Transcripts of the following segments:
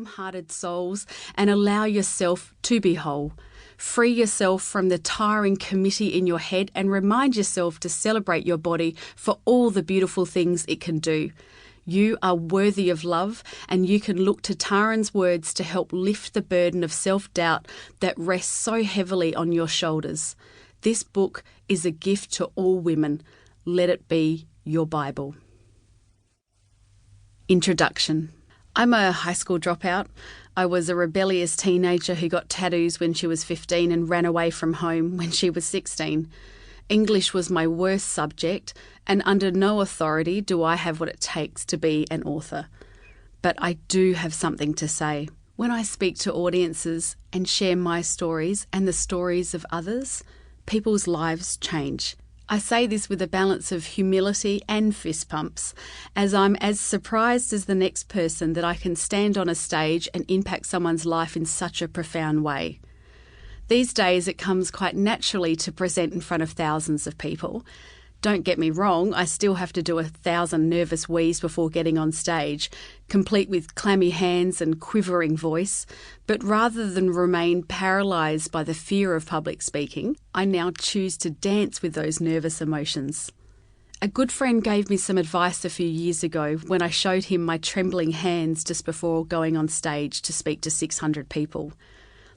warm-hearted souls and allow yourself to be whole. Free yourself from the tiring committee in your head and remind yourself to celebrate your body for all the beautiful things it can do. You are worthy of love, and you can look to Taryn's words to help lift the burden of self-doubt that rests so heavily on your shoulders. This book is a gift to all women. Let it be your Bible. Introduction. I'm a high school dropout. I was a rebellious teenager who got tattoos when she was 15 and ran away from home when she was 16. English was my worst subject, and under no authority do I have what it takes to be an author. But I do have something to say. When I speak to audiences and share my stories and the stories of others, people's lives change. I say this with a balance of humility and fist pumps, as I'm as surprised as the next person that I can stand on a stage and impact someone's life in such a profound way. These days it comes quite naturally to present in front of thousands of people. Don't get me wrong, I still have to do 1,000 nervous wheeze before getting on stage, complete with clammy hands and quivering voice. But rather than remain paralysed by the fear of public speaking, I now choose to dance with those nervous emotions. A good friend gave me some advice a few years ago when I showed him my trembling hands just before going on stage to speak to 600 people.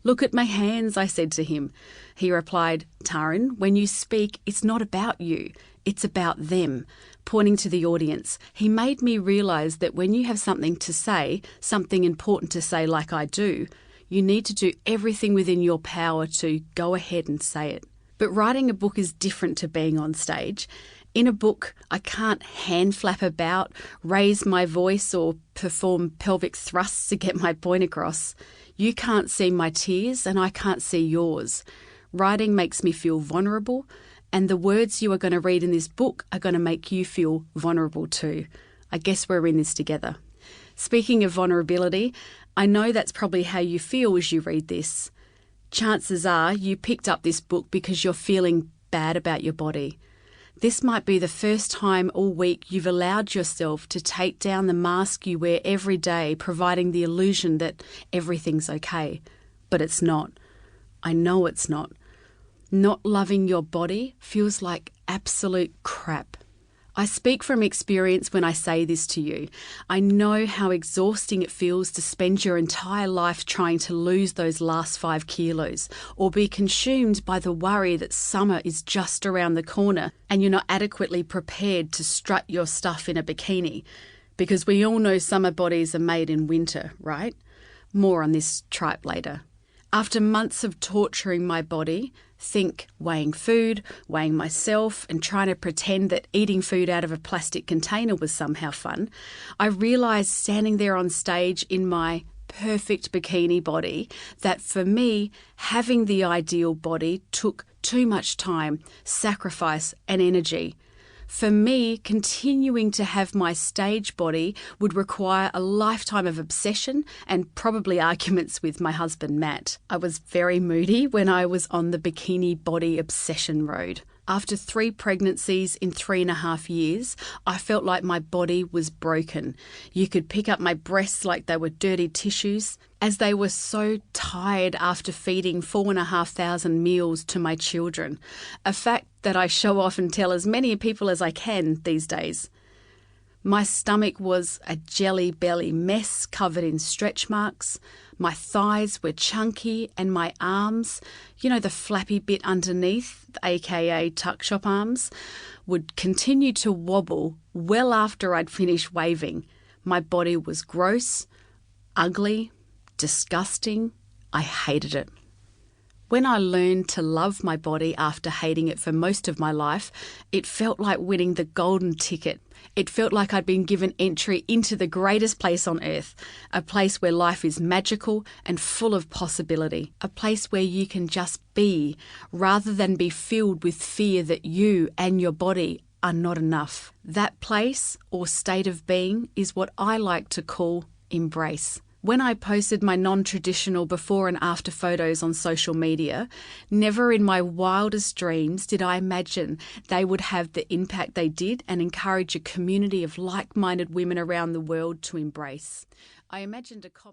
"Look at my hands," I said to him. He replied, "Taryn, when you speak, it's not about you, it's about them," pointing to the audience. He made me realise that when you have something to say, something important to say like I do, you need to do everything within your power to go ahead and say it. But writing a book is different to being on stage. In a book, I can't hand flap about, raise my voice or perform pelvic thrusts to get my point across. You can't see my tears and I can't see yours. Writing makes me feel vulnerable, and the words you are going to read in this book are going to make you feel vulnerable too. I guess we're in this together. Speaking of vulnerability, I know that's probably how you feel as you read this. Chances are you picked up this book because you're feeling bad about your body. This might be the first time all week you've allowed yourself to take down the mask you wear every day, providing the illusion that everything's okay. But it's not. I know it's not. Not loving your body feels like absolute crap. I speak from experience when I say this to you. I know how exhausting it feels to spend your entire life trying to lose those last 5 kilos, or be consumed by the worry that summer is just around the corner and you're not adequately prepared to strut your stuff in a bikini. Because we all know summer bodies are made in winter, right? More on this tripe later. After months of torturing my body, think weighing food, weighing myself, and trying to pretend that eating food out of a plastic container was somehow fun, I realised standing there on stage in my perfect bikini body that for me, having the ideal body took too much time, sacrifice, and energy. For me, continuing to have my stage body would require a lifetime of obsession and probably arguments with my husband, Matt. I was very moody when I was on the bikini body obsession road. After 3 pregnancies in 3.5 years, I felt like my body was broken. You could pick up my breasts like they were dirty tissues, as they were so tired after feeding 4,500 meals to my children, a fact that I show off and tell as many people as I can these days. My stomach was a jelly belly mess covered in stretch marks. My thighs were chunky and my arms, you know, the flappy bit underneath, aka tuck shop arms, would continue to wobble well after I'd finished waving. My body was gross, ugly, disgusting. I hated it. When I learned to love my body after hating it for most of my life, it felt like winning the golden ticket. It felt like I'd been given entry into the greatest place on earth, a place where life is magical and full of possibility, a place where you can just be, rather than be filled with fear that you and your body are not enough. That place or state of being is what I like to call embrace. When I posted my non-traditional before and after photos on social media, never in my wildest dreams did I imagine they would have the impact they did and encourage a community of like-minded women around the world to embrace. I imagined a comment...